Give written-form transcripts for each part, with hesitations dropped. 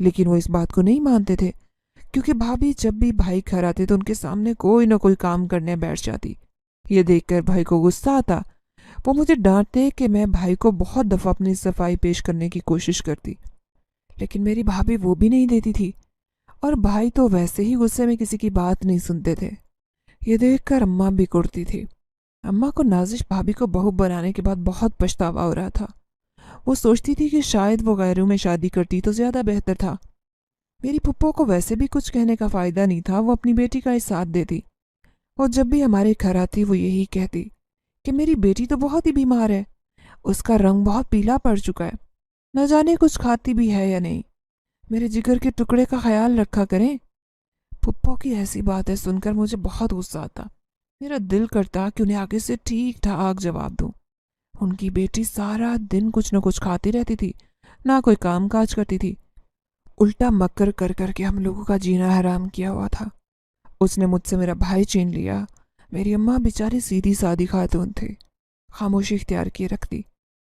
لیکن وہ اس بات کو نہیں مانتے تھے، کیونکہ بھابھی جب بھی بھائی گھر آتے تو ان کے سامنے کوئی نہ کوئی کام کرنے بیٹھ جاتی۔ یہ دیکھ کر بھائی کو غصہ آتا، وہ مجھے ڈانٹتے کہ میں بھائی کو بہت دفعہ اپنی صفائی پیش کرنے کی کوشش کرتی، لیکن میری بھابھی وہ بھی نہیں دیتی تھی، اور بھائی تو ویسے ہی غصے میں کسی کی بات نہیں سنتے تھے۔ یہ دیکھ کر اماں بھی کڑتی تھی۔ اماں کو نازش بھابھی کو بہو بنانے کے بعد بہت پچھتاوا ہو رہا تھا۔ وہ سوچتی تھی کہ شاید وہ غیروں میں شادی کرتی تو زیادہ بہتر تھا۔ میری پھپھو کو ویسے بھی کچھ کہنے کا فائدہ نہیں تھا، وہ اپنی بیٹی کا ہی ساتھ دیتی۔ وہ جب بھی ہمارے گھر آتی وہ یہی کہتی کہ میری بیٹی تو بہت ہی بیمار ہے، اس کا رنگ بہت پیلا پڑ چکا ہے، نہ جانے کچھ کھاتی بھی ہے یا نہیں، میرے جگر کے ٹکڑے کا خیال رکھا کریں۔ پھپھو کی ایسی باتیں سن کر مجھے بہت غصہ آتا۔ میرا دل کرتا کہ انہیں آگے سے ٹھیک ٹھاک جواب دوں۔ ان کی بیٹی سارا دن کچھ نہ کچھ کھاتی رہتی تھی، نہ کوئی کام کاج کرتی تھی، الٹا مکر کر کر کے ہم لوگوں کا جینا حرام کیا ہوا تھا۔ اس نے مجھ سے میرا بھائی چھین لیا۔ میری اماں بیچاری سیدھی سادی خاتون تھی، خاموشی اختیار کیے رکھتی،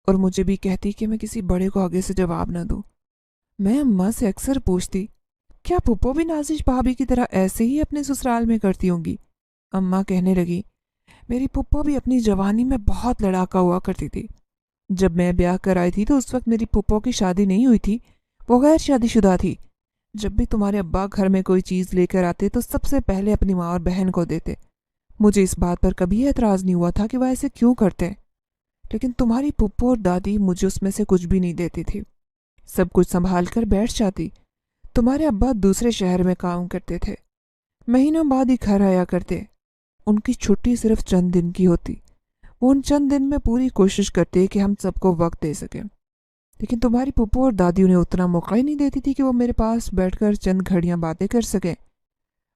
اور مجھے بھی کہتی کہ میں کسی بڑے کو آگے سے جواب نہ دوں۔ میں اماں سے اکثر پوچھتی، کیا پھپھو بھی نازش بھابھی کی طرح ایسے ہی اپنے سسرال میں کرتی ہوں گی؟ اماں کہنے لگی، میری پھپھو بھی اپنی جوانی میں بہت لڑاکا ہوا کرتی تھی۔ جب میں بیاہ کر آئی تھی تو اس وقت میری پھپھو کی شادی نہیں ہوئی تھی، وہ غیر شادی شدہ تھی۔ جب بھی تمہارے ابا گھر میں کوئی چیز لے کر آتے تو سب سے پہلے اپنی ماں اور بہن کو دیتے۔ مجھے اس بات پر کبھی اعتراض نہیں ہوا تھا کہ وہ ایسے کیوں کرتے، لیکن تمہاری پھپھو اور دادی مجھے اس میں سے کچھ بھی نہیں دیتی تھی، سب کچھ سنبھال کر بیٹھ جاتی۔ تمہارے ابا دوسرے شہر میں کام کرتے تھے، مہینوں بعد ہی گھر آیا کرتے، ان کی چھٹی صرف چند دن کی ہوتی، وہ ان چند دن میں پوری کوشش کرتے کہ ہم سب کو وقت دے سکیں، لیکن تمہاری پھپھو اور دادی انہیں اتنا موقع ہی نہیں دیتی تھی کہ وہ میرے پاس بیٹھ کر چند گھڑیاں باتیں کر سکیں۔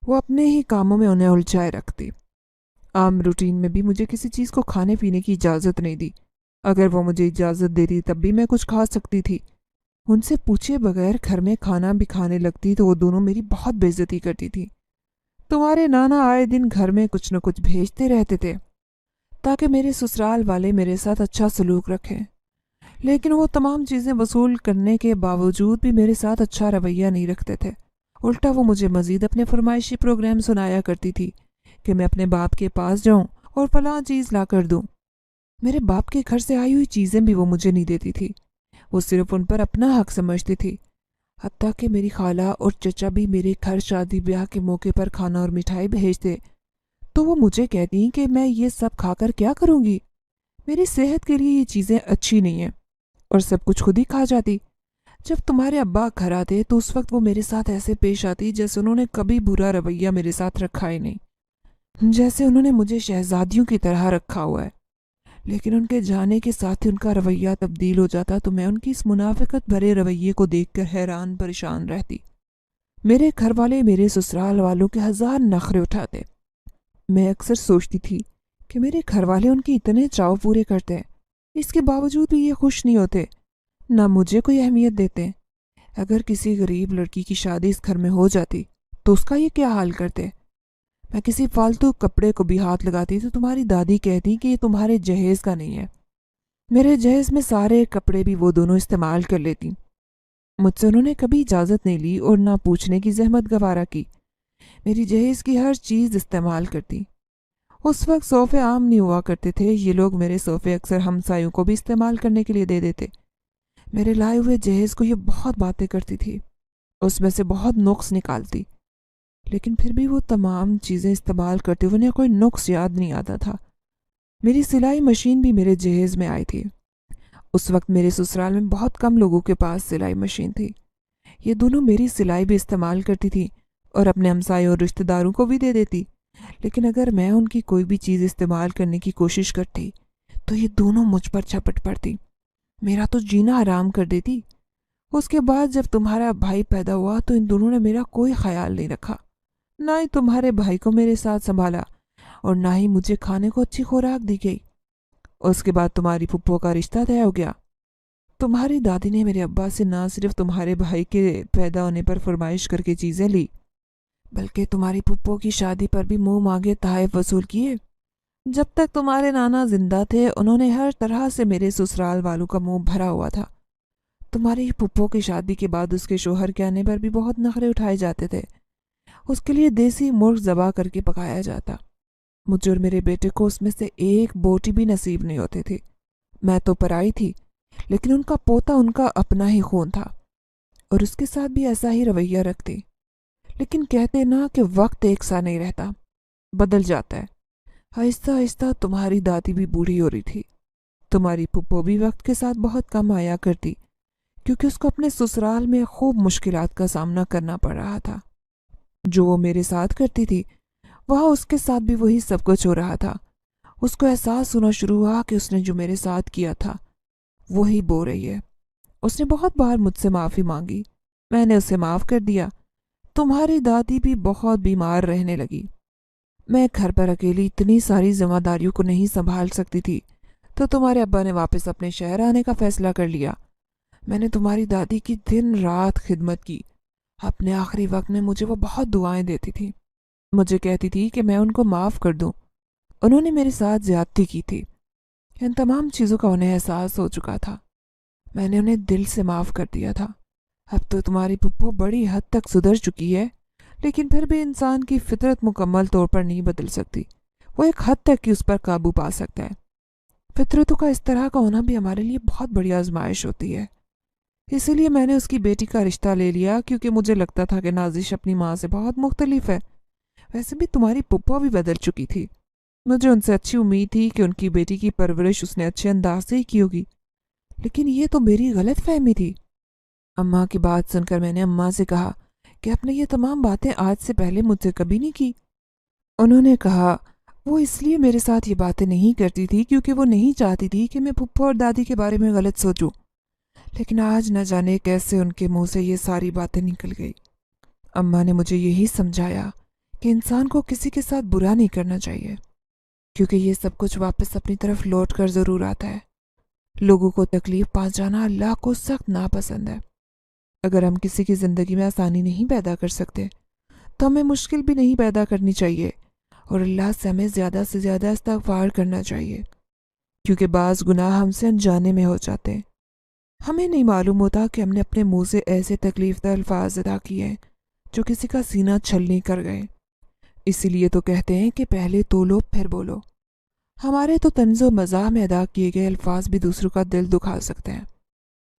وہ اپنے ہی کاموں میں انہیں الجھائے رکھتی۔ عام روٹین میں بھی مجھے کسی چیز کو کھانے پینے کی اجازت نہیں دی، اگر وہ مجھے اجازت دیتی تب بھی میں کچھ کھا سکتی تھی۔ ان سے پوچھے بغیر گھر میں کھانا بھی کھانے لگتی تو وہ دونوں میری بہت بے عزتی کرتی تھی۔ تمہارے نانا آئے دن گھر میں کچھ نہ کچھ بھیجتے رہتے تھے تاکہ میرے سسرال والے میرے ساتھ اچھا سلوک رکھیں، لیکن وہ تمام چیزیں وصول کرنے کے باوجود بھی میرے ساتھ اچھا رویہ نہیں رکھتے تھے۔ الٹا وہ مجھے مزید اپنے فرمائشی پروگرام سنایا کرتی تھی کہ میں اپنے باپ کے پاس جاؤں اور فلاں چیز لا کر دوں۔ میرے باپ کے گھر سے آئی ہوئی چیزیں بھی وہ مجھے نہیں دیتی تھی، وہ صرف ان پر اپنا حق سمجھتی تھی۔ حتیٰ کہ میری خالہ اور چچا بھی میرے گھر شادی بیاہ کے موقع پر کھانا اور مٹھائی بھیجتے تو وہ مجھے کہتی کہ میں یہ سب کھا کر کیا کروں گی، میری صحت کے لیے یہ چیزیں اچھی نہیں ہیں، اور سب کچھ خود ہی کھا جاتی۔ جب تمہارے ابا گھر آتے تو اس وقت وہ میرے ساتھ ایسے پیش آتی جیسے انہوں نے کبھی برا رویہ میرے ساتھ رکھا ہی نہیں، جیسے انہوں نے مجھے شہزادیوں کی طرح رکھا ہوا ہے۔ لیکن ان کے جانے کے ساتھ ہی ان کا رویہ تبدیل ہو جاتا تو میں ان کی اس منافقت بھرے رویے کو دیکھ کر حیران پریشان رہتی۔ میرے گھر والے میرے سسرال والوں کے ہزار نخرے اٹھاتے۔ میں اکثر سوچتی تھی کہ میرے گھر والے ان کے اتنے چاؤ پورے کرتے ہیں، اس کے باوجود بھی یہ خوش نہیں ہوتے، نہ مجھے کوئی اہمیت دیتے۔ اگر کسی غریب لڑکی کی شادی اس گھر میں ہو جاتی تو اس کا یہ کیا حال کرتے؟ میں کسی فالتو کپڑے کو بھی ہاتھ لگاتی تو تمہاری دادی کہتی کہ یہ تمہارے جہیز کا نہیں ہے۔ میرے جہیز میں سارے کپڑے بھی وہ دونوں استعمال کر لیتی۔ مجھ سے انہوں نے کبھی اجازت نہیں لی اور نہ پوچھنے کی زحمت گوارا کی، میری جہیز کی ہر چیز استعمال کرتی۔ اس وقت صوفے عام نہیں ہوا کرتے تھے، یہ لوگ میرے صوفے اکثر ہمسایوں کو بھی استعمال کرنے کے لیے دے دیتے۔ میرے لائے ہوئے جہیز کو یہ بہت باتیں کرتی تھی، اس میں سے بہت نقص نکالتی، لیکن پھر بھی وہ تمام چیزیں استعمال کرتے ہوئے انہیں کوئی نقص یاد نہیں آتا تھا۔ میری سلائی مشین بھی میرے جہیز میں آئی تھی۔ اس وقت میرے سسرال میں بہت کم لوگوں کے پاس سلائی مشین تھی۔ یہ دونوں میری سلائی بھی استعمال کرتی تھی اور اپنے ہمسایوں اور رشتہ داروں کو بھی دے دیتی، لیکن اگر میں ان کی کوئی بھی چیز استعمال کرنے کی کوشش کرتی تو یہ دونوں مجھ پر جھپٹ پڑتی، میرا تو جینا حرام کر دیتی۔ اس کے بعد جب تمہارا بھائی پیدا ہوا تو ان دونوں نے میرا کوئی خیال نہیں رکھا، نہ ہی تمہارے بھائی کو میرے ساتھ سنبھالا اور نہ ہی مجھے کھانے کو اچھی خوراک دی گئی۔ اس کے بعد تمہاری پھپھو کا رشتہ طے ہو گیا۔ تمہاری دادی نے میرے ابا سے نہ صرف تمہارے بھائی کے پیدا ہونے پر فرمائش کر کے چیزیں لی، بلکہ تمہاری پھپھو کی شادی پر بھی منہ مانگے تحائف وصول کیے۔ جب تک تمہارے نانا زندہ تھے انہوں نے ہر طرح سے میرے سسرال والوں کا منہ بھرا ہوا تھا۔ تمہاری پھپھو کی شادی کے بعد اس کے شوہر کے آنے پر بھی بہت نخرے اٹھائے جاتے تھے۔ اس کے لیے دیسی مرغ ذبح کر کے پکایا جاتا۔ مجھے اور میرے بیٹے کو اس میں سے ایک بوٹی بھی نصیب نہیں ہوتی تھی۔ میں تو پرائی تھی، لیکن ان کا پوتا ان کا اپنا ہی خون تھا اور اس کے ساتھ بھی ایسا ہی رویہ رکھتی۔ لیکن کہتے نا کہ وقت ایک سا نہیں رہتا، بدل جاتا ہے۔ آہستہ آہستہ تمہاری دادی بھی بوڑھی ہو رہی تھی۔ تمہاری پھپھو بھی وقت کے ساتھ بہت کم آیا کرتی، کیونکہ اس کو اپنے سسرال میں خوب مشکلات کا سامنا کرنا پڑ رہا تھا۔ جو وہ میرے ساتھ کرتی تھی، وہاں اس کے ساتھ بھی وہی سب کچھ ہو رہا تھا۔ اس کو احساس ہونا شروع ہوا کہ اس نے جو میرے ساتھ کیا تھا وہی بو رہی ہے۔ اس نے بہت بار مجھ سے معافی مانگی، میں نے اسے معاف کر دیا۔ تمہاری دادی بھی بہت بیمار رہنے لگی۔ میں گھر پر اکیلی اتنی ساری ذمہ داریوں کو نہیں سنبھال سکتی تھی، تو تمہارے ابا نے واپس اپنے شہر آنے کا فیصلہ کر لیا۔ میں نے تمہاری دادی کی دن رات خدمت کی۔ اپنے آخری وقت میں مجھے وہ بہت دعائیں دیتی تھی، مجھے کہتی تھی کہ میں ان کو معاف کر دوں۔ انہوں نے میرے ساتھ زیادتی کی تھی، ان تمام چیزوں کا انہیں احساس ہو چکا تھا۔ میں نے انہیں دل سے معاف کر دیا تھا۔ اب تو تمہاری پھپھو بڑی حد تک سدھر چکی ہے، لیکن پھر بھی انسان کی فطرت مکمل طور پر نہیں بدل سکتی۔ وہ ایک حد تک ہی اس پر قابو پا سکتا ہے۔ فطرتوں کا اس طرح کا ہونا بھی ہمارے لیے بہت بڑی آزمائش ہوتی ہے۔ اسی لیے میں نے اس کی بیٹی کا رشتہ لے لیا، کیونکہ مجھے لگتا تھا کہ نازش اپنی ماں سے بہت مختلف ہے۔ ویسے بھی تمہاری پھپھو بھی بدل چکی تھی۔ مجھے ان سے اچھی امید تھی کہ ان کی بیٹی کی پرورش اس نے اچھے انداز سے ہی کی ہوگی، لیکن یہ تو میری غلط فہمی تھی۔ اماں کی بات سن کر میں نے اماں سے کہا کہ آپ نے یہ تمام باتیں آج سے پہلے مجھ سے کبھی نہیں کی۔ انہوں نے کہا وہ اس لیے میرے ساتھ یہ باتیں نہیں کرتی تھی کیونکہ وہ نہیں چاہتی تھی کہ میں پھپھو اور دادی کے بارے میں غلط سوچوں، لیکن آج نہ جانے کیسے ان کے منہ سے یہ ساری باتیں نکل گئی۔ اماں نے مجھے یہی سمجھایا کہ انسان کو کسی کے ساتھ برا نہیں کرنا چاہیے، کیونکہ یہ سب کچھ واپس اپنی طرف لوٹ کر ضرور آتا ہے۔ لوگوں کو تکلیف پہنچانا اللہ کو سخت ناپسند ہے۔ اگر ہم کسی کی زندگی میں آسانی نہیں پیدا کر سکتے تو ہمیں مشکل بھی نہیں پیدا کرنی چاہیے، اور اللہ سے ہمیں زیادہ سے زیادہ استغفار کرنا چاہیے، کیونکہ بعض گناہ ہم سے انجانے میں ہو جاتے ہیں۔ ہمیں نہیں معلوم ہوتا کہ ہم نے اپنے منہ سے ایسے تکلیف دہ الفاظ ادا کیے ہیں جو کسی کا سینہ چھلنی کر گئے۔ اسی لیے تو کہتے ہیں کہ پہلے تولو پھر بولو۔ ہمارے تو طنز و مزاح میں ادا کیے گئے الفاظ بھی دوسروں کا دل دکھا سکتے ہیں۔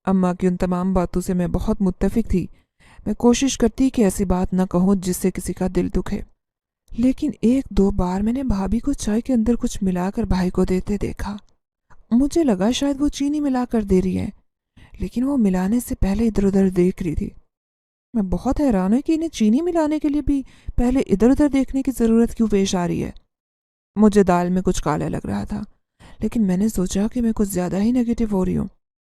اماں کی ان تمام باتوں سے میں بہت متفق تھی۔ میں کوشش کرتی کہ ایسی بات نہ کہوں جس سے کسی کا دل دکھے، لیکن ایک دو بار میں نے بھابھی کو چائے کے اندر کچھ ملا کر بھائی کو دیتے دیکھا۔ مجھے لگا شاید وہ چینی ملا کر دے رہی ہے، لیکن وہ ملانے سے پہلے ادھر ادھر دیکھ رہی تھی۔ میں بہت حیران ہوں کہ انہیں چینی ملانے کے لیے بھی پہلے ادھر ادھر دیکھنے کی ضرورت کیوں پیش آ رہی ہے۔ مجھے دال میں کچھ کالا لگ رہا تھا، لیکن میں نے سوچا کہ میں کچھ زیادہ ہی نیگیٹو ہو رہی ہوں۔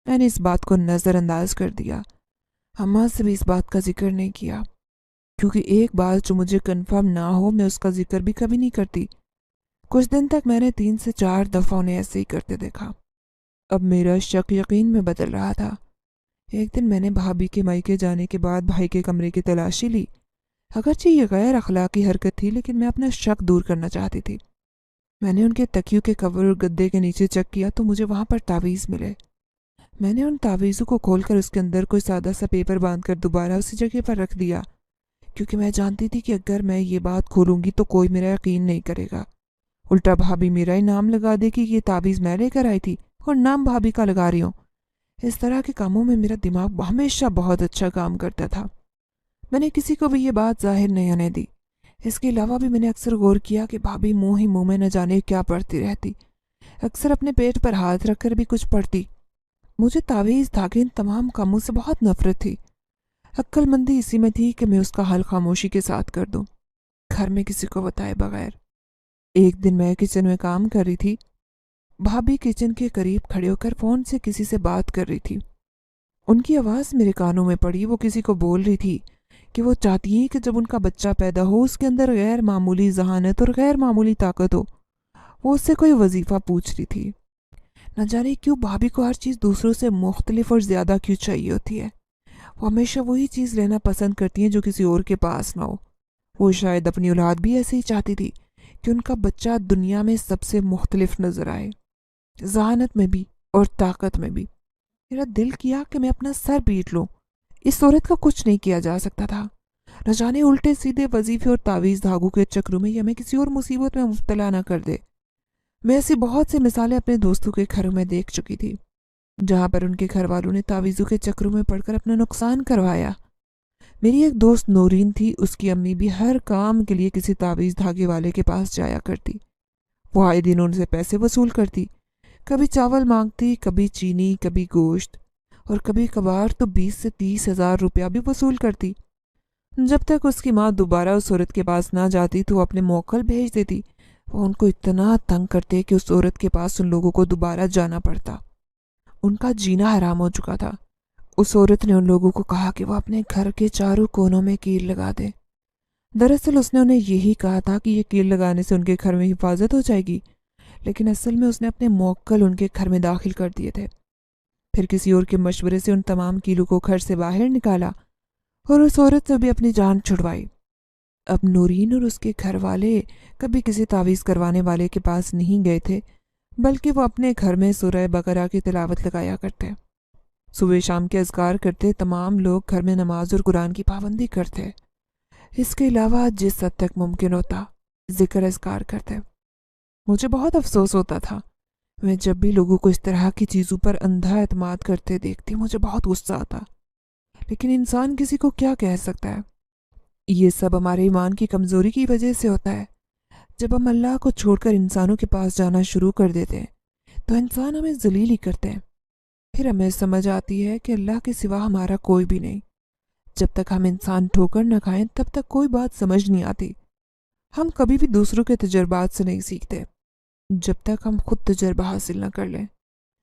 میں نے اس بات کو نظر انداز کر دیا۔ اماں سے بھی اس بات کا ذکر نہیں کیا، کیونکہ ایک بات جو مجھے کنفرم نہ ہو میں اس کا ذکر بھی کبھی نہیں کرتی۔ کچھ دن تک میں نے 3 سے 4 دفعہ انہیں ایسے ہی کرتے دیکھا۔ اب میرا شک یقین میں بدل رہا تھا۔ ایک دن میں نے بھابھی کے مائکے جانے کے بعد بھائی کے کمرے کی تلاشی لی۔ اگرچہ یہ غیر اخلاقی حرکت تھی، لیکن میں اپنا شک دور کرنا چاہتی تھی۔ میں نے ان کے تکیوں کے کور اور گدے کے نیچے چیک کیا تو مجھے وہاں پر تعویذ ملے۔ میں نے ان تعویذوں کو کھول کر اس کے اندر کوئی سادہ سا پیپر باندھ کر دوبارہ اسی جگہ پر رکھ دیا، کیونکہ میں جانتی تھی کہ اگر میں یہ بات کھولوں گی تو کوئی میرا یقین نہیں کرے گا۔ الٹا بھابھی میرا ہی نام لگا دے کہ یہ تعویذ میں لے کر آئی تھی اور نام بھابھی کا لگا رہی ہوں۔ اس طرح کے کاموں میں میرا دماغ ہمیشہ بہت اچھا کام کرتا تھا۔ میں نے کسی کو بھی یہ بات ظاہر نہیں ہونے دی۔ اس کے علاوہ بھی میں نے اکثر غور کیا کہ بھابھی منہ ہی منہ میں نہ جانے کیا پڑھتی رہتی، اکثر اپنے پیٹ پر ہاتھ رکھ کر بھی کچھ پڑھتی۔ مجھے تعویذ دھاگے ان تمام کاموں سے بہت نفرت تھی۔ عقل مندی اسی میں تھی کہ میں اس کا حل خاموشی کے ساتھ کر دوں، گھر میں کسی کو بتائے بغیر۔ ایک دن میں کچن میں کام کر رہی تھی۔ بھابھی کچن کے قریب کھڑے ہو کر فون سے کسی سے بات کر رہی تھی۔ ان کی آواز میرے کانوں میں پڑی۔ وہ کسی کو بول رہی تھی کہ وہ چاہتی ہیں کہ جب ان کا بچہ پیدا ہو اس کے اندر غیر معمولی ذہانت اور غیر معمولی طاقت ہو۔ وہ اس سے کوئی وظیفہ پوچھ رہی تھی۔ نہ جانے کیوں بھابھی کو ہر چیز دوسروں سے مختلف اور زیادہ کیوں چاہیے ہوتی ہے۔ وہ ہمیشہ وہی چیز لینا پسند کرتی ہیں جو کسی اور کے پاس نہ ہو۔ وہ شاید اپنی اولاد بھی ایسے ہی چاہتی تھی کہ ان کا بچہ دنیا میں سب سے مختلف نظر آئے، ذہانت میں بھی اور طاقت میں بھی۔ میرا دل کیا کہ میں اپنا سر پیٹ لوں. اس عورت کا کچھ نہیں کیا جا سکتا تھا. نہ جانے الٹے سیدھے وظیفے اور تعویذ دھاگوں کے چکروں میں یہ ہمیں کسی اور مصیبت میں مبتلا نہ کر دے. میں ایسی بہت سی مثالیں اپنے دوستوں کے گھروں میں دیکھ چکی تھی جہاں پر ان کے گھر والوں نے تعویذوں کے چکروں میں پڑ کر اپنا نقصان کروایا. میری ایک دوست نورین تھی. اس کی امی بھی ہر کام کے لیے کسی تعویذ دھاگے والے کے پاس جایا کرتی. وہ آئے دن ان سے پیسے وصول کرتی. کبھی چاول مانگتی، کبھی چینی، کبھی گوشت، اور کبھی کبھار تو 20 سے 30 ہزار روپیہ بھی وصول کرتی. جب تک اس کی ماں دوبارہ اس عورت کے پاس نہ جاتی تو وہ اپنے موکل بھیج دیتی. وہ ان کو اتنا تنگ کرتے کہ اس عورت کے پاس ان لوگوں کو دوبارہ جانا پڑتا. ان کا جینا حرام ہو چکا تھا. اس عورت نے ان لوگوں کو کہا کہ وہ اپنے گھر کے چاروں کونوں میں کیل لگا دے. دراصل اس نے انہیں یہی کہا تھا کہ یہ کیل لگانے سے ان کے گھر میں حفاظت ہو جائے گی، لیکن اصل میں اس نے اپنے موکل ان کے گھر میں داخل کر دیے تھے. پھر کسی اور کے مشورے سے ان تمام کیلوں کو گھر سے باہر نکالا اور اس عورت سے بھی اپنی جان چھڑوائی. اب نورین اور اس کے گھر والے کبھی کسی تعویذ کروانے والے کے پاس نہیں گئے تھے، بلکہ وہ اپنے گھر میں سورہ بقرہ کی تلاوت لگایا کرتے. صبح شام کے اذکار کرتے. تمام لوگ گھر میں نماز اور قرآن کی پابندی کرتے. اس کے علاوہ جس حد تک ممکن ہوتا ذکر اذکار کرتے. مجھے بہت افسوس ہوتا تھا. میں جب بھی لوگوں کو اس طرح کی چیزوں پر اندھا اعتماد کرتے دیکھتی مجھے بہت غصہ آتا. لیکن انسان کسی کو کیا کہہ سکتا ہے؟ یہ سب ہمارے ایمان کی کمزوری کی وجہ سے ہوتا ہے. جب ہم اللہ کو چھوڑ کر انسانوں کے پاس جانا شروع کر دیتے ہیں تو انسان ہمیں ذلیل ہی کرتے ہیں. پھر ہمیں سمجھ آتی ہے کہ اللہ کے سوا ہمارا کوئی بھی نہیں. جب تک ہم انسان ٹھوکر نہ کھائیں تب تک کوئی بات سمجھ نہیں آتی. ہم کبھی بھی دوسروں کے تجربات سے نہیں سیکھتے جب تک ہم خود تجربہ حاصل نہ کر لیں.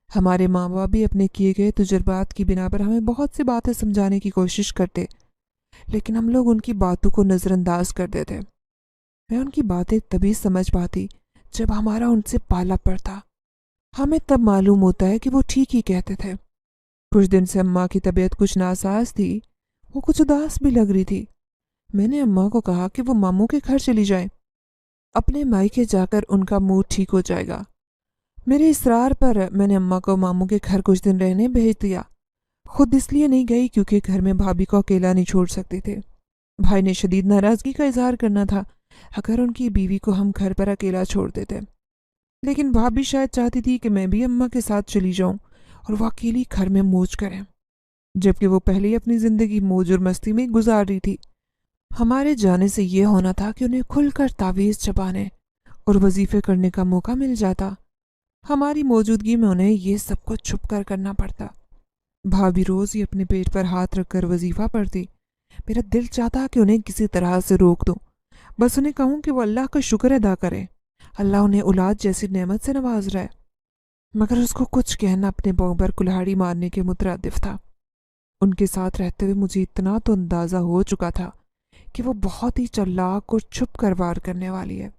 ہمارے ماں باپ بھی اپنے کیے گئے تجربات کی بنا پر ہمیں بہت سی باتیں سمجھانے کی کوشش کرتے، لیکن ہم لوگ ان کی باتوں کو نظر انداز کر دیتے. میں ان کی باتیں تبھی سمجھ پاتی جب ہمارا ان سے پالا پڑتا. ہمیں تب معلوم ہوتا ہے کہ وہ ٹھیک ہی کہتے تھے. کچھ دن سے اماں کی طبیعت کچھ ناساز تھی. وہ کچھ اداس بھی لگ رہی تھی. میں نے اماں کو کہا کہ وہ ماموں کے گھر چلی جائیں. اپنے مائکے جا کر ان کا موڈ ٹھیک ہو جائے گا. میرے اصرار پر میں نے اماں کو ماموں کے گھر کچھ دن رہنے بھیج دیا. خود اس لیے نہیں گئی کیونکہ گھر میں بھابھی کو اکیلا نہیں چھوڑ سکتے تھے. بھائی نے شدید ناراضگی کا اظہار کرنا تھا اگر ان کی بیوی کو ہم گھر پر اکیلا چھوڑ دیتے، لیکن بھابھی شاید چاہتی تھی کہ میں بھی اماں کے ساتھ چلی جاؤں اور وہ اکیلی گھر میں موج کریں، جبکہ وہ پہلے ہی اپنی زندگی موج اور مستی میں گزار رہی تھی. ہمارے جانے سے یہ ہونا تھا کہ انہیں کھل کر تعویذ چبانے اور وظیفے کرنے کا موقع مل جاتا. ہماری موجودگی میں انہیں یہ سب کچھ چھپ کر کرنا پڑتا. بھابھی روز ہی اپنے پیٹ پر ہاتھ رکھ کر وظیفہ پڑھتی. میرا دل چاہتا کہ انہیں کسی طرح سے روک دوں، بس انہیں کہوں کہ وہ اللہ کا شکر ادا کریں، اللہ انہیں اولاد جیسی نعمت سے نواز رہا ہے. مگر اس کو کچھ کہنا اپنے پاؤں پر کلہاڑی مارنے کے مترادف تھا. ان کے ساتھ رہتے ہوئے مجھے اتنا تو اندازہ ہو چکا تھا کہ وہ بہت ہی چلاک اور چھپ کر وار کرنے والی ہے.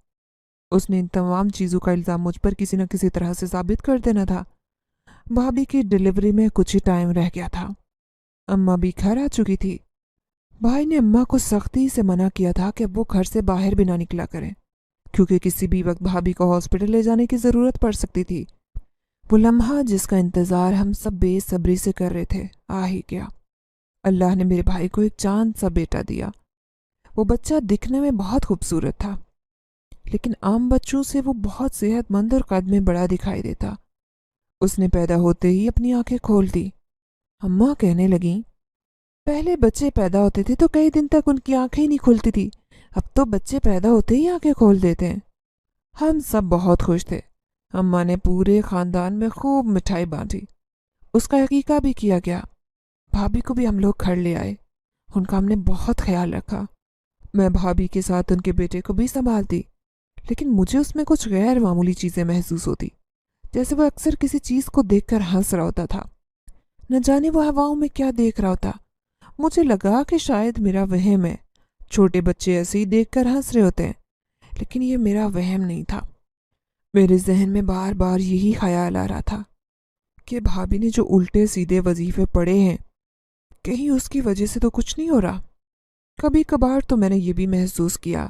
اس نے ان تمام چیزوں کا الزام مجھ پر کسی نہ کسی طرح سے ثابت کر دینا تھا. بھابھی کی ڈیلیوری میں کچھ ہی ٹائم رہ گیا تھا. اماں بھی گھر آ چکی تھی. بھائی نے اماں کو سختی سے منع کیا تھا کہ وہ گھر سے باہر بھی نہ نکلا کریں کیونکہ کسی بھی وقت بھابھی کو ہاسپٹل لے جانے کی ضرورت پڑ سکتی تھی. وہ لمحہ جس کا انتظار ہم سب بے صبری سے کر رہے تھے آ ہی گیا. اللہ نے میرے بھائی کو ایک چاند سا بیٹا دیا. وہ بچہ دکھنے میں بہت خوبصورت تھا، لیکن عام بچوں سے وہ بہت صحت مند اور قد میں بڑا دکھائی دیتا. اس نے پیدا ہوتے ہی اپنی آنکھیں کھول دی. اماں کہنے لگیں، پہلے بچے پیدا ہوتے تھے تو کئی دن تک ان کی آنکھیں ہی نہیں کھلتی تھی، اب تو بچے پیدا ہوتے ہی آنکھیں کھول دیتے ہیں. ہم سب بہت خوش تھے. اماں نے پورے خاندان میں خوب مٹھائی بانٹی. اس کا عقیقہ بھی کیا گیا. بھابھی کو بھی ہم لوگ گھر لے آئے. ان کا ہم نے بہت خیال رکھا. میں بھابھی کے ساتھ ان کے بیٹے کو بھی سنبھالتی، لیکن مجھے اس میں کچھ غیر معمولی چیزیں محسوس ہوتی، جیسے وہ اکثر کسی چیز کو دیکھ کر ہنس رہا ہوتا تھا. نہ جانے وہ ہواؤں میں کیا دیکھ رہا ہوتا. مجھے لگا کہ شاید میرا وہم ہے. چھوٹے بچے ایسے ہی دیکھ کر ہنس رہے ہوتے ہیں، لیکن یہ میرا وہم نہیں تھا. میرے ذہن میں بار بار یہی خیال آ رہا تھا کہ بھابھی نے جو الٹے سیدھے وظیفے پڑھے ہیں کہیں اس کی وجہ سے تو کچھ نہیں ہو رہا. کبھی کبھار تو میں نے یہ بھی محسوس کیا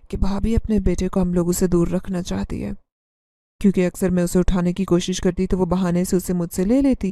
کہ بھابھی اپنے بیٹے کو ہم لوگوں سے دور رکھنا چاہتی ہے، کیونکہ اکثر میں اسے اٹھانے کی کوشش کرتی تو وہ بہانے سے اسے مجھ سے لے لیتی.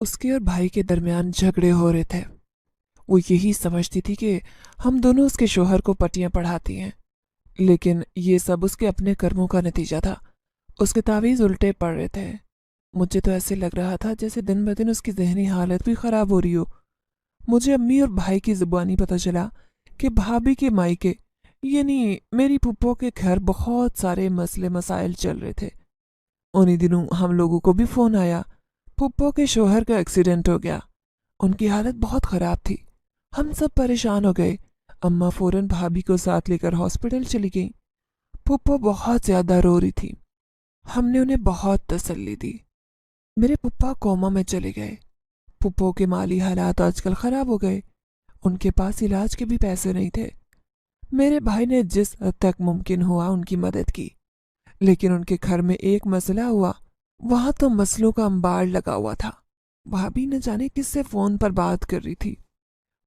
اس کے اور بھائی کے درمیان جھگڑے ہو رہے تھے۔ وہ یہی سمجھتی تھی کہ ہم دونوں اس کے شوہر کو پٹیاں پڑھاتی ہیں، لیکن یہ سب اس کے اپنے کرموں کا نتیجہ تھا۔ اس کے تعویذ الٹے پڑ رہے تھے۔ مجھے تو ایسے لگ رہا تھا جیسے دن بدن اس کی ذہنی حالت بھی خراب ہو رہی ہو۔ مجھے امی اور بھائی کی زبانی پتہ چلا کہ بھابھی کے مائکے یعنی میری پھپھو کے گھر بہت سارے مسئلے مسائل چل رہے تھے۔ انہی دنوں ہم لوگوں کو بھی فون آیا، پھپھو کے شوہر کا ایکسیڈنٹ ہو گیا، ان کی حالت بہت خراب تھی۔ ہم سب پریشان ہو گئے۔ اماں فوراً بھابھی کو ساتھ لے کر ہاسپٹل چلی گئیں۔ پھپھو بہت زیادہ رو رہی تھی۔ ہم نے انہیں بہت تسلی دی۔ میرے پھپھا کوما میں چلے گئے۔ پھپھو کے مالی حالات آج کل خراب ہو گئے، ان کے پاس علاج کے بھی پیسے نہیں تھے۔ میرے بھائی نے جس حد تک ممکن ہوا ان کی مدد کی، لیکن ان کے گھر میں ایک مسئلہ ہوا، وہاں تو مسئلوں کا انبار لگا ہوا تھا۔ بھابھی نہ جانے کس سے فون پر بات کر رہی تھی۔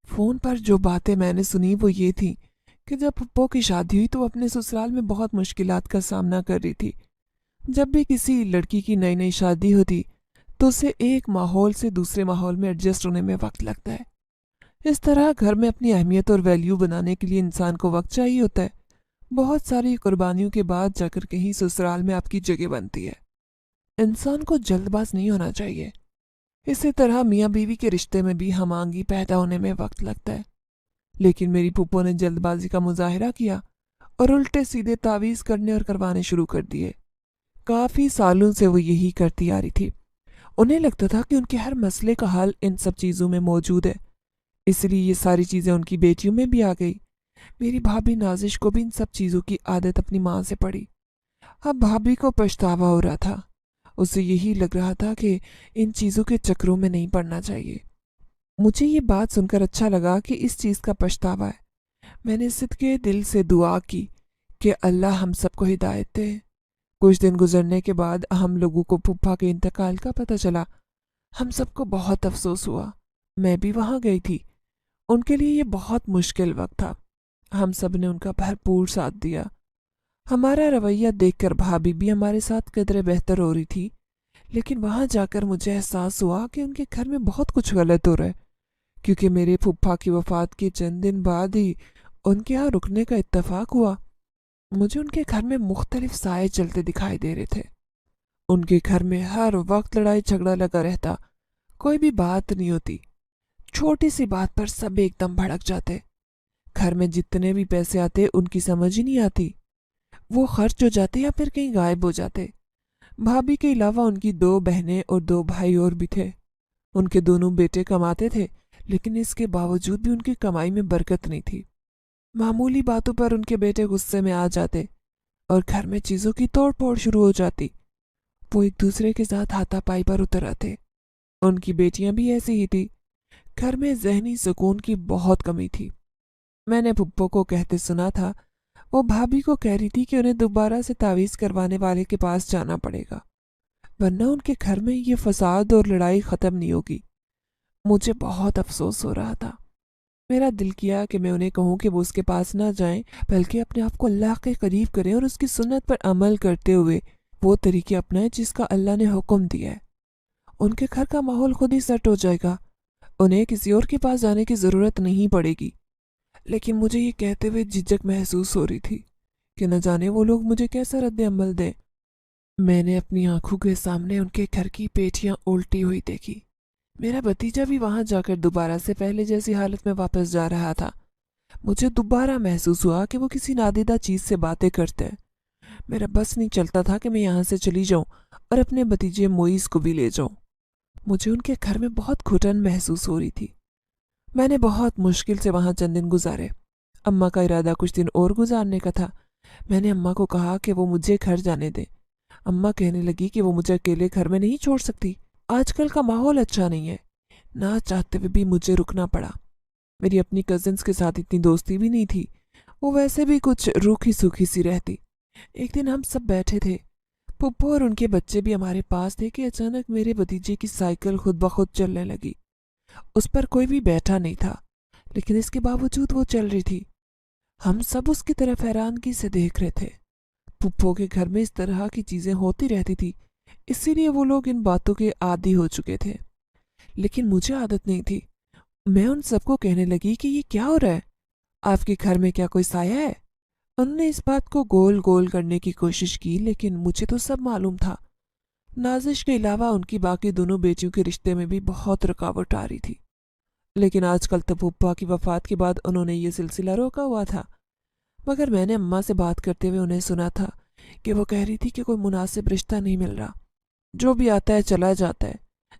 فون پر جو باتیں میں نے سنی وہ یہ تھی کہ جب پھپھو کی شادی ہوئی تو وہ اپنے سسرال میں بہت مشکلات کا سامنا کر رہی تھی۔ جب بھی کسی لڑکی کی نئی نئی شادی ہوتی تو اسے ایک ماحول سے دوسرے ماحول میں ایڈجسٹ ہونے میں وقت لگتا ہے۔ اس طرح گھر میں اپنی اہمیت اور ویلیو بنانے کے لیے انسان کو وقت چاہیے ہوتا ہے۔ بہت ساری قربانیوں کے بعد جا کر کہیں سسرال میں آپ کی جگہ بنتی ہے۔ انسان کو جلد باز نہیں ہونا چاہیے۔ اسی طرح میاں بیوی کے رشتے میں بھی ہم آہنگی پیدا ہونے میں وقت لگتا ہے۔ لیکن میری پھپھو نے جلد بازی کا مظاہرہ کیا اور الٹے سیدھے تعویذ کرنے اور کروانے شروع کر دیے۔ کافی سالوں سے وہ یہی کرتی آ رہی تھی۔ انہیں لگتا تھا کہ ان کے ہر مسئلے کا حل ان سب چیزوں میں موجود ہے، اس لیے یہ ساری چیزیں ان کی بیٹیوں میں بھی آ گئی۔ میری بھابھی نازش کو بھی ان سب چیزوں کی عادت اپنی ماں سے پڑی۔ اب بھابھی کو پچھتاوا ہو رہا تھا۔ اسے یہی لگ رہا تھا کہ ان چیزوں کے چکروں میں نہیں پڑنا چاہیے۔ مجھے یہ بات سن کر اچھا لگا کہ اس چیز کا پچھتاوا ہے۔ میں نے صدقے دل سے دعا کی کہ اللہ ہم سب کو ہدایت دے۔ کچھ دن گزرنے کے بعد ہم لوگوں کو پھپھا کے انتقال کا پتہ چلا۔ ہم سب کو بہت افسوس ہوا۔ میں بھی وہاں گئی تھی۔ ان کے لیے یہ بہت مشکل وقت تھا۔ ہم سب نے ان کا بھرپور ساتھ دیا۔ ہمارا رویہ دیکھ کر بھابھی بھی ہمارے ساتھ قدرے بہتر ہو رہی تھی، لیکن وہاں جا کر مجھے احساس ہوا کہ ان کے گھر میں بہت کچھ غلط ہو رہا ہے، کیونکہ میرے پھپھا کی وفات کے چند دن بعد ہی ان کے ہاں رکنے کا اتفاق ہوا۔ مجھے ان کے گھر میں مختلف سائے چلتے دکھائی دے رہے تھے۔ ان کے گھر میں ہر وقت لڑائی جھگڑا لگا رہتا، کوئی بھی بات نہیں ہوتی۔ چھوٹی سی بات پر سب ایک دم بھڑک جاتے۔ گھر میں جتنے بھی پیسے آتے ان کی سمجھ ہی نہیں آتی، وہ خرچ ہو جاتے یا پھر کہیں غائب ہو جاتے۔ بھابھی کے علاوہ ان کی 2 بہنیں اور 2 بھائی اور بھی تھے۔ ان کے دونوں بیٹے کماتے تھے، لیکن اس کے باوجود بھی ان کی کمائی میں برکت نہیں تھی۔ معمولی باتوں پر ان کے بیٹے غصے میں آ جاتے اور گھر میں چیزوں کی توڑ پھوڑ شروع ہو جاتی۔ وہ ایک دوسرے کے ساتھ ہاتھا پائی پر اتر آتے۔ ان کی بیٹیاں بھی ایسی ہی تھی۔ گھر میں ذہنی سکون کی بہت کمی تھی۔ میں نے پھپھو کو کہتے سنا تھا، وہ بھابھی کو کہہ رہی تھی کہ انہیں دوبارہ سے تعویذ کروانے والے کے پاس جانا پڑے گا، ورنہ ان کے گھر میں یہ فساد اور لڑائی ختم نہیں ہوگی۔ مجھے بہت افسوس ہو رہا تھا۔ میرا دل کیا کہ میں انہیں کہوں کہ وہ اس کے پاس نہ جائیں، بلکہ اپنے آپ کو اللہ کے قریب کریں اور اس کی سنت پر عمل کرتے ہوئے وہ طریقے اپنائیں جس کا اللہ نے حکم دیا ہے۔ ان کے گھر کا ماحول خود ہی سیٹ ہو جائے گا، انہیں کسی اور کے پاس جانے کی ضرورت نہیں پڑے گی۔ لیکن مجھے یہ کہتے ہوئے جھجک محسوس ہو رہی تھی کہ نہ جانے وہ لوگ مجھے کیسا رد عمل دیں۔ میں نے اپنی آنکھوں کے سامنے ان کے گھر کی پیٹیاں الٹی ہوئی دیکھی۔ میرا بھتیجا بھی وہاں جا کر دوبارہ سے پہلے جیسی حالت میں واپس جا رہا تھا۔ مجھے دوبارہ محسوس ہوا کہ وہ کسی نادیدہ چیز سے باتیں کرتے ہیں۔ میرا بس نہیں چلتا تھا کہ میں یہاں سے چلی جاؤں اور اپنے بھتیجے موئیز کو بھی لے جاؤں۔ مجھے ان کے گھر میں بہت گھٹن محسوس ہو رہی تھی۔ میں نے بہت مشکل سے وہاں چند دن گزارے۔ اماں کا ارادہ کچھ دن اور گزارنے کا تھا۔ میں نے اماں کو کہا کہ وہ مجھے گھر جانے دیں۔ اماں کہنے لگی کہ وہ مجھے اکیلے گھر میں نہیں چھوڑ سکتی، آج کل کا ماحول اچھا نہیں ہے۔ نہ چاہتے ہوئے بھی مجھے رکنا پڑا۔ میری اپنی کزنز کے ساتھ اتنی دوستی بھی نہیں تھی، وہ ویسے بھی کچھ روکھی سوکھی سی رہتی۔ ایک دن ہم سب بیٹھے تھے، پھپھو اور ان کے بچے بھی ہمارے پاس تھے کہ اچانک میرے بھتیجے کی سائیکل خود بخود چلنے لگی۔ اس پر کوئی بھی بیٹھا نہیں تھا، لیکن اس کے باوجود وہ چل رہی تھی۔ ہم سب اس کی طرف حیرانگی سے دیکھ رہے تھے۔ پھپھو کے گھر میں اس طرح کی چیزیں ہوتی رہتی تھی، اسی لیے وہ لوگ ان باتوں کے عادی ہو چکے تھے۔ لیکن مجھے عادت نہیں تھی۔ میں ان سب کو کہنے لگی کہ یہ کیا ہو رہا ہے؟ آپ کے گھر میں کیا کوئی سایہ ہے؟ انہوں نے اس بات کو گول گول کرنے کی کوشش کی، لیکن مجھے تو سب معلوم تھا۔ نازش کے علاوہ ان کی باقی دونوں بیٹیوں کے رشتے میں بھی بہت رکاوٹ آ رہی تھی، لیکن آج کل تو پھپھا کی وفات کے بعد انہوں نے یہ سلسلہ روکا ہوا تھا۔ مگر میں نے اماں سے بات کرتے ہوئے انہیں سنا تھا کہ وہ کہہ رہی تھی کہ کوئی مناسب رشتہ نہیں مل رہا، جو بھی آتا ہے چلا جاتا ہے،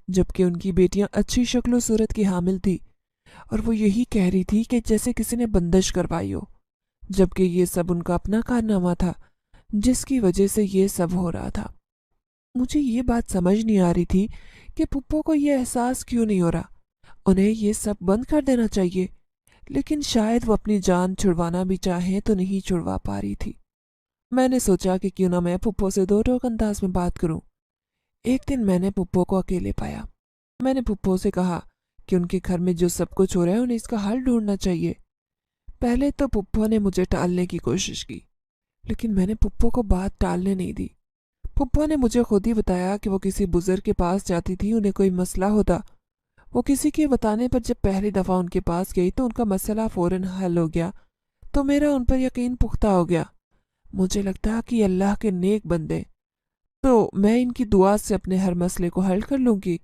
جبکہ ان کی بیٹیاں اچھی شکل و صورت کی حامل تھی، اور وہ یہی کہہ رہی تھی کہ جیسے کسی نے بندش کروائی ہو، جبکہ یہ سب ان کا اپنا کارنامہ تھا جس کی وجہ سے یہ سب ہو رہا تھا۔ مجھے یہ بات سمجھ نہیں آ رہی تھی کہ پھپھو کو یہ احساس کیوں نہیں ہو رہا۔ انہیں یہ سب بند کر دینا چاہیے، لیکن شاید وہ اپنی جان چھڑوانا بھی چاہیں تو نہیں چھڑوا پا رہی تھی۔ میں نے سوچا کہ کیوں نہ میں پھپھو سے دو ٹوک انداز میں بات کروں۔ ایک دن میں نے پھپھو کو اکیلے پایا۔ میں نے پھپھو سے کہا کہ ان کے گھر میں جو سب کچھ ہو رہا ہے انہیں اس کا حل ڈھونڈنا چاہیے۔ پہلے تو پھپھو نے مجھے ٹالنے کی کوشش کی، لیکن میں نے پھپھو کو بات ٹالنے نہیں دی۔ پھپھو نے مجھے خود ہی بتایا کہ وہ کسی بزرگ کے پاس جاتی تھی، انہیں کوئی مسئلہ ہوتا، وہ کسی کے بتانے پر جب پہلی دفعہ ان کے پاس گئی تو ان کا مسئلہ فوراً حل ہو گیا، تو میرا ان پر یقین پختہ ہو گیا۔ مجھے لگتا کہ یہ اللہ کے نیک بندے، تو میں ان کی دعا سے اپنے ہر مسئلے کو حل کر لوں گی۔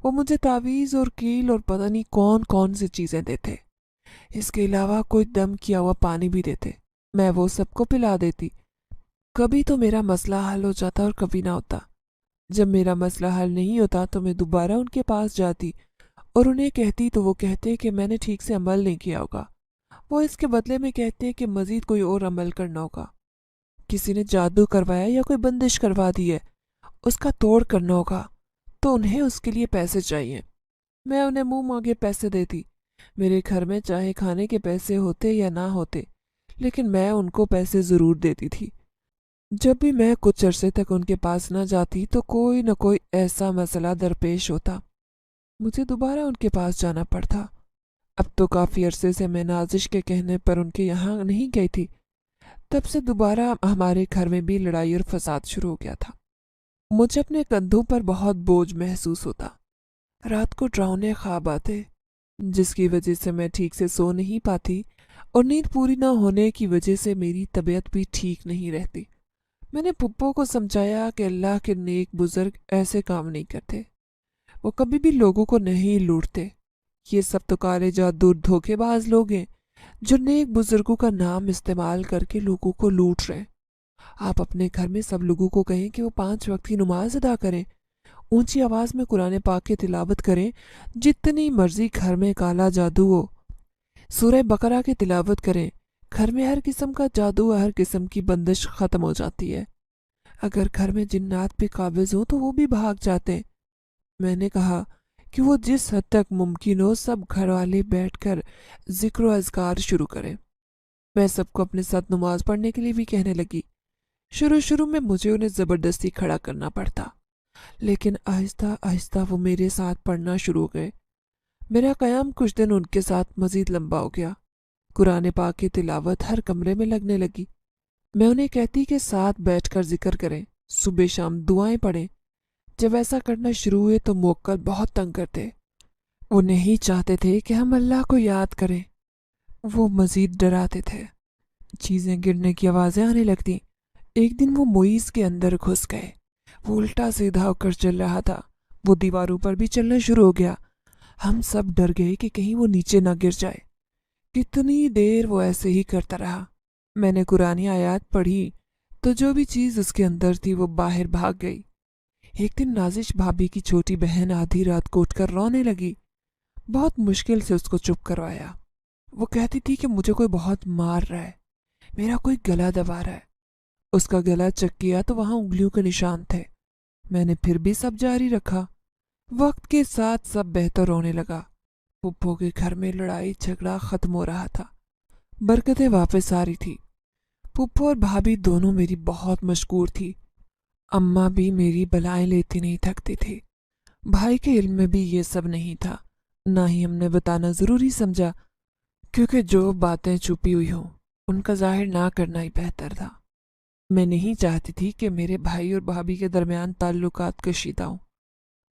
وہ مجھے تعویذ اور کیل اور پتہ نہیں کون کون سی چیزیں دیتے، اس کے علاوہ کوئی دم کیا ہوا پانی بھی دیتے، میں وہ سب کو پلا دیتی۔ کبھی تو میرا مسئلہ حل ہو جاتا اور کبھی نہ ہوتا۔ جب میرا مسئلہ حل نہیں ہوتا تو میں دوبارہ ان کے پاس جاتی اور انہیں کہتی تو وہ کہتے کہ میں نے ٹھیک سے عمل نہیں کیا ہوگا۔ وہ اس کے بدلے میں کہتے کہ مزید کوئی اور عمل کرنا ہوگا، کسی نے جادو کروایا یا کوئی بندش کروا دی ہے، اس کا توڑ کرنا ہوگا، تو انہیں اس کے لیے پیسے چاہیے۔ میں انہیں منہ مانگے پیسے دیتی۔ میرے گھر میں چاہے کھانے کے پیسے ہوتے یا نہ ہوتے، لیکن میں ان کو پیسے ضرور دیتی تھی۔ جب بھی میں کچھ عرصے تک ان کے پاس نہ جاتی تو کوئی نہ کوئی ایسا مسئلہ درپیش ہوتا، مجھے دوبارہ ان کے پاس جانا پڑتا۔ اب تو کافی عرصے سے میں نازش کے کہنے پر ان کے یہاں نہیں گئی تھی، تب سے دوبارہ ہمارے گھر میں بھی لڑائی اور فساد شروع ہو گیا تھا۔ مجھے اپنے کندھوں پر بہت بوجھ محسوس ہوتا، رات کو ڈراؤنے خواب آتے جس کی وجہ سے میں ٹھیک سے سو نہیں پاتی، اور نیند پوری نہ ہونے کی وجہ سے میری طبیعت بھی ٹھیک نہیں رہتی۔ میں نے پھپھو کو سمجھایا کہ اللہ کے نیک بزرگ ایسے کام نہیں کرتے، وہ کبھی بھی لوگوں کو نہیں لوٹتے، یہ سب تو کالے جادو دھوکے باز لوگ ہیں جو نیک بزرگوں کا نام استعمال کر کے لوگوں کو لوٹ رہے ہیں۔ آپ اپنے گھر میں سب لوگوں کو کہیں کہ وہ 5 وقت کی نماز ادا کریں، اونچی آواز میں قرآن پاک کی تلاوت کریں، جتنی مرضی گھر میں کالا جادو ہو سورہ بقرہ کی تلاوت کریں، گھر میں ہر قسم کا جادو، ہر قسم کی بندش ختم ہو جاتی ہے۔ اگر گھر میں جنات بھی قابض ہوں تو وہ بھی بھاگ جاتے ہیں۔ میں نے کہا کہ وہ جس حد تک ممکن ہو سب گھر والے بیٹھ کر ذکر و اذکار شروع کریں۔ میں سب کو اپنے ساتھ نماز پڑھنے کے لیے بھی کہنے لگی۔ شروع میں مجھے انہیں زبردستی کھڑا کرنا پڑتا، لیکن آہستہ آہستہ وہ میرے ساتھ پڑھنا شروع ہو گئے۔ میرا قیام کچھ دن ان کے ساتھ مزید لمبا ہو گیا۔ قرآن پاک کی تلاوت ہر کمرے میں لگنے لگی۔ میں انہیں کہتی کہ ساتھ بیٹھ کر ذکر کریں، صبح شام دعائیں پڑھیں۔ جب ایسا کرنا شروع ہوئے تو موکل بہت تنگ کرتے، وہ نہیں چاہتے تھے کہ ہم اللہ کو یاد کریں۔ وہ مزید ڈراتے تھے، چیزیں گرنے کی آوازیں آنے لگتی۔ ایک دن وہ معیز کے اندر گھس گئے، وہ الٹا سیدھا ہو کر چل رہا تھا، وہ دیواروں پر بھی چلنا شروع ہو گیا۔ ہم سب ڈر گئے کہ کہیں وہ نیچے نہ گر جائے۔ کتنی دیر وہ ایسے ہی کرتا رہا۔ میں نے قرآنی آیات پڑھی تو جو بھی چیز اس کے اندر تھی وہ باہر بھاگ گئی۔ ایک دن نازش بھابی کی چھوٹی بہن آدھی رات کو اٹھ کر رونے لگی۔ بہت مشکل سے اس کو چپ کروایا۔ وہ کہتی تھی کہ مجھے کوئی بہت مار رہا ہے، میرا کوئی گلا دبا رہا ہے۔ اس کا گلا چیک کیا تو وہاں انگلیوں کے نشان تھے۔ میں نے پھر بھی سب جاری رکھا۔ وقت کے ساتھ سب بہتر ہونے لگا۔ پھپھو کے گھر میں لڑائی جھگڑا ختم ہو رہا تھا، برکتیں واپس آ رہی تھی۔ پھپھو اور بھابھی دونوں میری بہت مشکور تھی۔ اماں بھی میری بلائیں لیتی نہیں تھکتی تھی۔ بھائی کے علم میں بھی یہ سب نہیں تھا، نہ ہی ہم نے بتانا ضروری سمجھا، کیونکہ جو باتیں چھپی ہوئی ہوں ان کا ظاہر نہ کرنا ہی بہتر تھا۔ میں نہیں چاہتی تھی کہ میرے بھائی اور بھابھی کے درمیان تعلقات کشیدہ ہوں۔